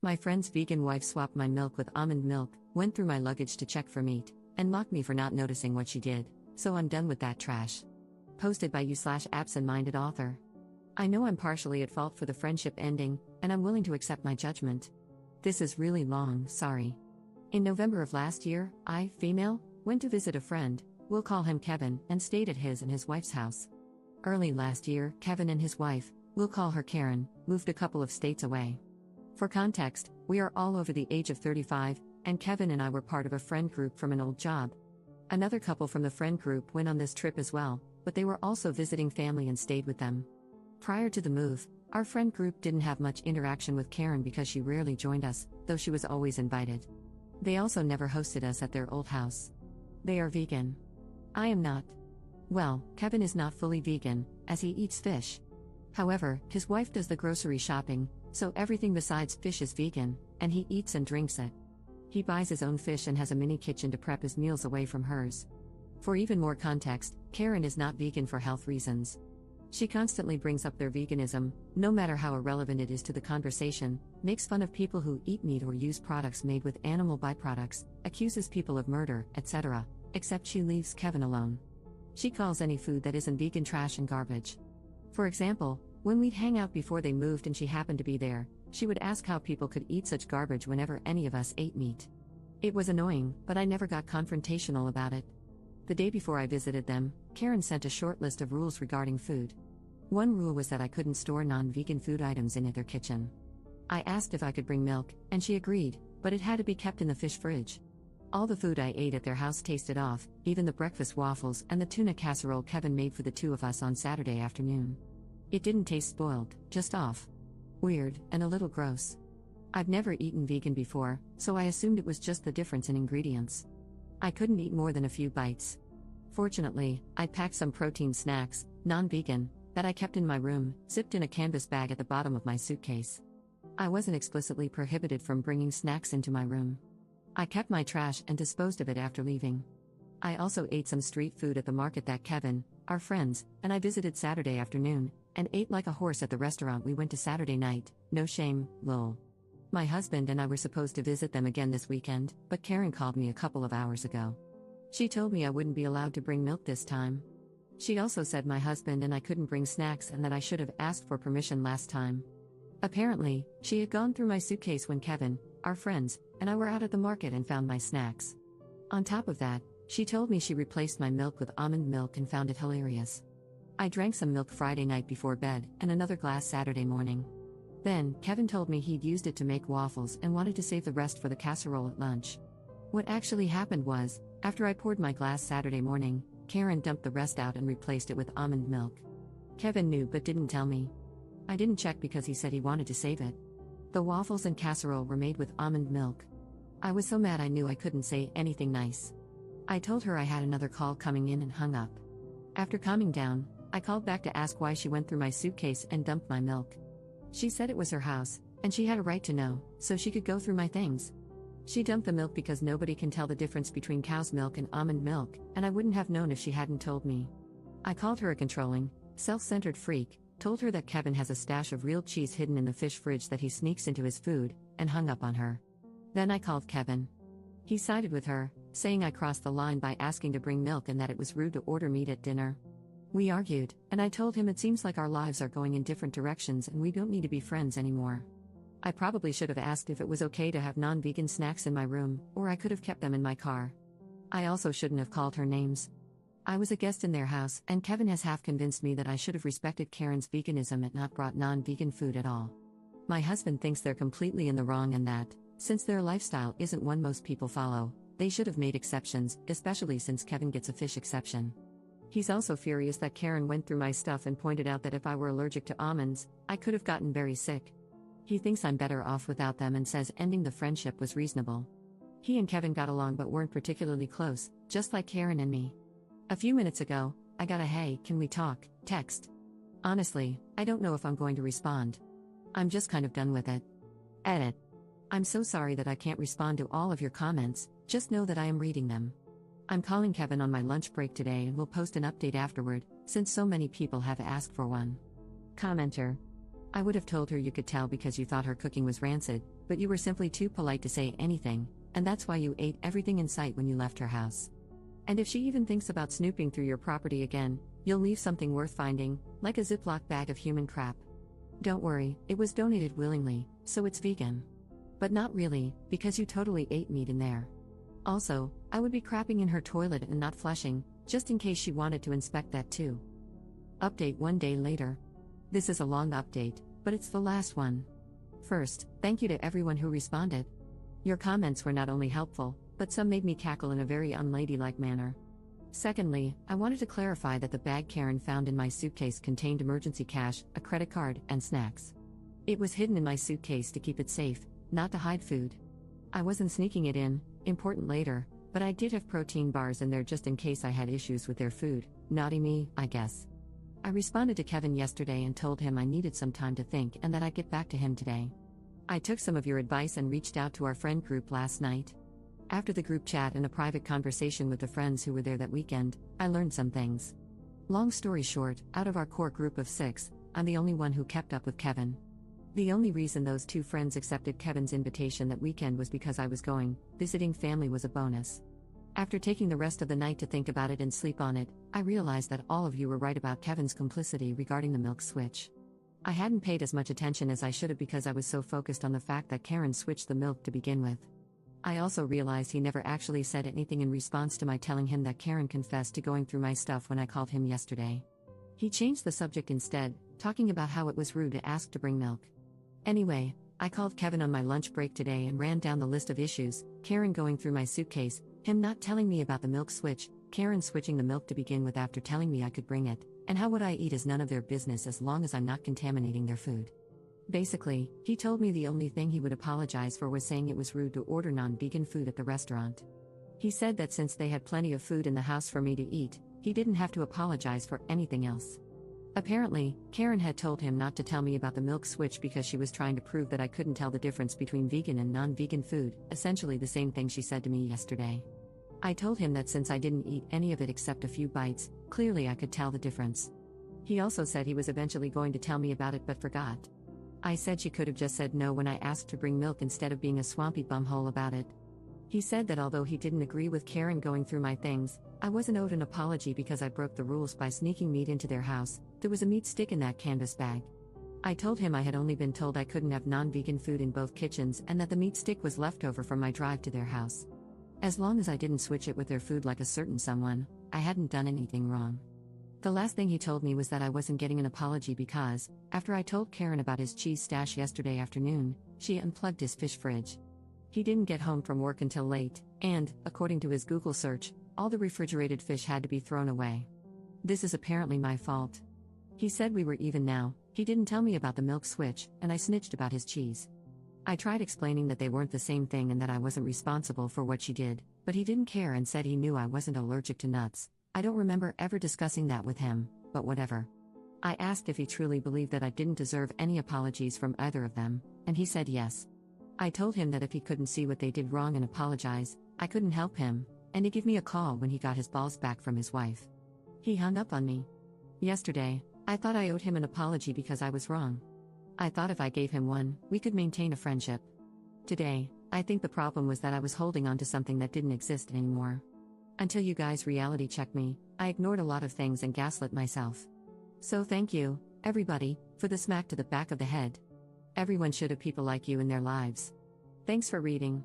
My friend's vegan wife swapped my milk with almond milk, went through my luggage to check for meat, and mocked me for not noticing what she did, so I'm done with that trash. Posted by you/absent-minded author. I know I'm partially at fault for the friendship ending, and I'm willing to accept my judgment. This is really long, sorry. In November of last year, I, female, went to visit a friend, we'll call him Kevin, and stayed at his and his wife's house. Early last year, Kevin and his wife, we'll call her Karen, moved a couple of states away. For context, we are all over the age of 35, and Kevin and I were part of a friend group from an old job. Another couple from the friend group went on this trip as well, but they were also visiting family and stayed with them. Prior to the move, our friend group didn't have much interaction with Karen because she rarely joined us, though she was always invited. They also never hosted us at their old house. They are vegan. I am not. Well, Kevin is not fully vegan, as he eats fish. However, his wife does the grocery shopping, so everything besides fish is vegan, and he eats and drinks it. He buys his own fish and has a mini kitchen to prep his meals away from hers. For even more context, Karen is not vegan for health reasons. She constantly brings up their veganism, no matter how irrelevant it is to the conversation, makes fun of people who eat meat or use products made with animal byproducts, accuses people of murder, etc., except she leaves Kevin alone. She calls any food that isn't vegan trash and garbage. For example, when we'd hang out before they moved and she happened to be there, she would ask how people could eat such garbage whenever any of us ate meat. It was annoying, but I never got confrontational about it. The day before I visited them, Karen sent a short list of rules regarding food. One rule was that I couldn't store non-vegan food items in their kitchen. I asked if I could bring milk, and she agreed, but it had to be kept in the fish fridge. All the food I ate at their house tasted off, even the breakfast waffles and the tuna casserole Kevin made for the two of us on Saturday afternoon. It didn't taste spoiled, just off. Weird, and a little gross. I've never eaten vegan before, so I assumed it was just the difference in ingredients. I couldn't eat more than a few bites. Fortunately, I packed some protein snacks, non-vegan, that I kept in my room, zipped in a canvas bag at the bottom of my suitcase. I wasn't explicitly prohibited from bringing snacks into my room. I kept my trash and disposed of it after leaving. I also ate some street food at the market that Kevin, our friends, and I visited Saturday afternoon, and ate like a horse at the restaurant we went to Saturday night, no shame, lol. My husband and I were supposed to visit them again this weekend, but Karen called me a couple of hours ago. She told me I wouldn't be allowed to bring milk this time. She also said my husband and I couldn't bring snacks and that I should have asked for permission last time. Apparently, she had gone through my suitcase when Kevin, our friends, and I were out at the market and found my snacks. On top of that, she told me she replaced my milk with almond milk and found it hilarious. I drank some milk Friday night before bed and another glass Saturday morning. Then, Kevin told me he'd used it to make waffles and wanted to save the rest for the casserole at lunch. What actually happened was, after I poured my glass Saturday morning, Karen dumped the rest out and replaced it with almond milk. Kevin knew but didn't tell me. I didn't check because he said he wanted to save it. The waffles and casserole were made with almond milk. I was so mad I knew I couldn't say anything nice. I told her I had another call coming in and hung up. After calming down, I called back to ask why she went through my suitcase and dumped my milk. She said it was her house, and she had a right to know, so she could go through my things. She dumped the milk because nobody can tell the difference between cow's milk and almond milk, and I wouldn't have known if she hadn't told me. I called her a controlling, self-centered freak, told her that Kevin has a stash of real cheese hidden in the fish fridge that he sneaks into his food, and hung up on her. Then I called Kevin. He sided with her, saying I crossed the line by asking to bring milk and that it was rude to order meat at dinner. We argued, and I told him it seems like our lives are going in different directions and we don't need to be friends anymore. I probably should have asked if it was okay to have non-vegan snacks in my room, or I could have kept them in my car. I also shouldn't have called her names. I was a guest in their house, and Kevin has half convinced me that I should have respected Karen's veganism and not brought non-vegan food at all. My husband thinks they're completely in the wrong and that, since their lifestyle isn't one most people follow, they should have made exceptions, especially since Kevin gets a fish exception. He's also furious that Karen went through my stuff and pointed out that if I were allergic to almonds, I could have gotten very sick. He thinks I'm better off without them and says ending the friendship was reasonable. He and Kevin got along but weren't particularly close, just like Karen and me. A few minutes ago, I got a "hey, can we talk" text. Honestly, I don't know if I'm going to respond. I'm just kind of done with it. Edit. I'm so sorry that I can't respond to all of your comments, just know that I am reading them. I'm calling Kevin on my lunch break today and will post an update afterward, since so many people have asked for one. Commenter. I would have told her you could tell because you thought her cooking was rancid, But you were simply too polite to say anything, and that's why you ate everything in sight when you left her house. And if she even thinks about snooping through your property again, you'll leave something worth finding, like a Ziploc bag of human crap. Don't worry, it was donated willingly, so it's vegan. But not really, because you totally ate meat in there. Also, I would be crapping in her toilet and not flushing, just in case she wanted to inspect that too. Update 1 day later. This is a long update, but it's the last one. First, thank you to everyone who responded. Your comments were not only helpful, but some made me cackle in a very unladylike manner. Secondly, I wanted to clarify that the bag Karen found in my suitcase contained emergency cash, a credit card, and snacks. It was hidden in my suitcase to keep it safe, not to hide food. I wasn't sneaking it in, important later, but I did have protein bars in there just in case I had issues with their food. Naughty me, I guess. I responded to Kevin yesterday and told him I needed some time to think and that I'd get back to him today. I took some of your advice and reached out to our friend group last night. After the group chat and a private conversation with the friends who were there that weekend, I learned some things. Long story short, out of our core group of 6, I'm the only one who kept up with Kevin. The only reason those 2 friends accepted Kevin's invitation that weekend was because I was going. Visiting family was a bonus. After taking the rest of the night to think about it and sleep on it, I realized that all of you were right about Kevin's complicity regarding the milk switch. I hadn't paid as much attention as I should have because I was so focused on the fact that Karen switched the milk to begin with. I also realized he never actually said anything in response to my telling him that Karen confessed to going through my stuff when I called him yesterday. He changed the subject instead, talking about how it was rude to ask to bring milk. Anyway, I called Kevin on my lunch break today and ran down the list of issues: Karen going through my suitcase, him not telling me about the milk switch, Karen switching the milk to begin with after telling me I could bring it, and how what I eat is none of their business as long as I'm not contaminating their food. Basically, he told me the only thing he would apologize for was saying it was rude to order non-vegan food at the restaurant. He said that since they had plenty of food in the house for me to eat, he didn't have to apologize for anything else. Apparently, Karen had told him not to tell me about the milk switch because she was trying to prove that I couldn't tell the difference between vegan and non-vegan food, essentially the same thing she said to me yesterday. I told him that since I didn't eat any of it except a few bites, clearly I could tell the difference. He also said he was eventually going to tell me about it but forgot. I said she could have just said no when I asked to bring milk instead of being a swampy bumhole about it. He said that although he didn't agree with Karen going through my things, I wasn't owed an apology because I broke the rules by sneaking meat into their house. There was a meat stick in that canvas bag. I told him I had only been told I couldn't have non-vegan food in both kitchens and that the meat stick was left over from my drive to their house. As long as I didn't switch it with their food like a certain someone, I hadn't done anything wrong. The last thing he told me was that I wasn't getting an apology because, after I told Karen about his cheese stash yesterday afternoon, she unplugged his fish fridge. He didn't get home from work until late, and, according to his Google search, all the refrigerated fish had to be thrown away. This is apparently my fault. He said we were even now. He didn't tell me about the milk switch, and I snitched about his cheese. I tried explaining that they weren't the same thing and that I wasn't responsible for what she did, but he didn't care and said he knew I wasn't allergic to nuts. I don't remember ever discussing that with him, but whatever. I asked if he truly believed that I didn't deserve any apologies from either of them, and he said yes. I told him that if he couldn't see what they did wrong and apologize, I couldn't help him, and to give me a call when he got his balls back from his wife. He hung up on me. Yesterday, I thought I owed him an apology because I was wrong. I thought if I gave him one, we could maintain a friendship. Today, I think the problem was that I was holding on to something that didn't exist anymore. Until you guys reality checked me, I ignored a lot of things and gaslit myself. So thank you, everybody, for the smack to the back of the head. Everyone should have people like you in their lives. Thanks for reading.